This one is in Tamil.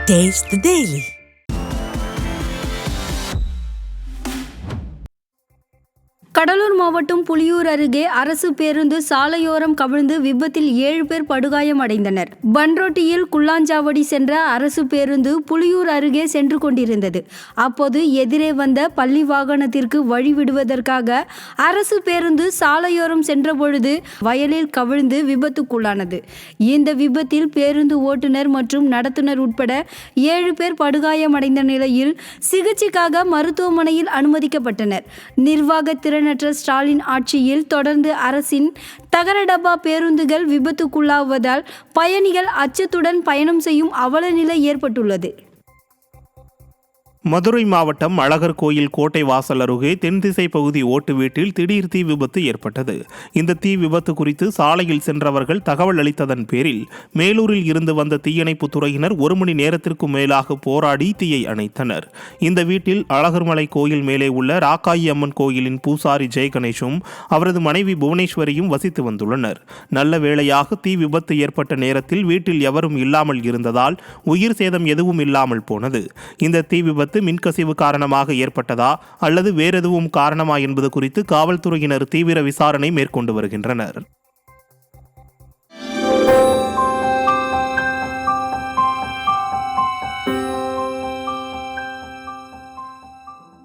Taste the Daily. கடலூர் மாவட்டம் புலியூர் அருகே அரசு பேருந்து சாலையோரம் கவிழ்ந்து விபத்தில் 7 பேர் படுகாயம் அடைந்தனர். பன்ரோட்டியில் குள்ளாஞ்சாவடி சென்ற அரசு பேருந்து புலியூர் அருகே சென்று கொண்டிருந்தது. அப்போது எதிரே வந்த பள்ளி வாகனத்திற்கு வழி விடுவதற்காக அரசு பேருந்து சாலையோரம் சென்றபொழுது வயலில் கவிழ்ந்து விபத்துக்குள்ளானது. இந்த விபத்தில் பேருந்து ஓட்டுநர் மற்றும் நடத்துனர் உட்பட 7 பேர் படுகாயமடைந்த நிலையில் சிகிச்சைக்காக மருத்துவமனையில் அனுமதிக்கப்பட்டனர். நிர்வாக திறனற்ற ஸ்டாலின் ஆட்சியில் தொடர்ந்து அரசின் தகர டப்பா பேருந்துகள் விபத்துக்குள்ளாவதால் பயணிகள் அச்சத்துடன் பயணம் செய்யும் அவல நிலை ஏற்பட்டுள்ளது. மதுரை மாவட்டம் அழகர் கோயில் கோட்டை வாசல் அருகே தென்திசை பகுதி ஓட்டு வீட்டில் திடீர் தீ விபத்து ஏற்பட்டது. இந்த தீ விபத்து குறித்து சாலையில் சென்றவர்கள் தகவல் அளித்ததன் பேரில் மேலூரில் இருந்து வந்த தீயணைப்பு துறையினர் 1 மணி நேரத்திற்கும் மேலாக போராடி தீயை அணைத்தனர். இந்த வீட்டில் அழகர்மலை கோயில் மேலே உள்ள ராக்காயி அம்மன் கோயிலின் பூசாரி ஜெய கணேஷும் அவரது மனைவி புவனேஸ்வரியும் வசித்து வந்துள்ளனர். நல்ல வேளையாக தீ விபத்து ஏற்பட்ட நேரத்தில் வீட்டில் எவரும் இல்லாமல் இருந்ததால் உயிர் சேதம் எதுவும் இல்லாமல் போனது. இந்த தீ விபத்து மின்கசிவு காரணமாக ஏற்பட்டதா அல்லது வேறெதுவும் காரணமா என்பது குறித்து காவல்துறையினர் தீவிர விசாரணை மேற்கொண்டு வருகின்றனர்.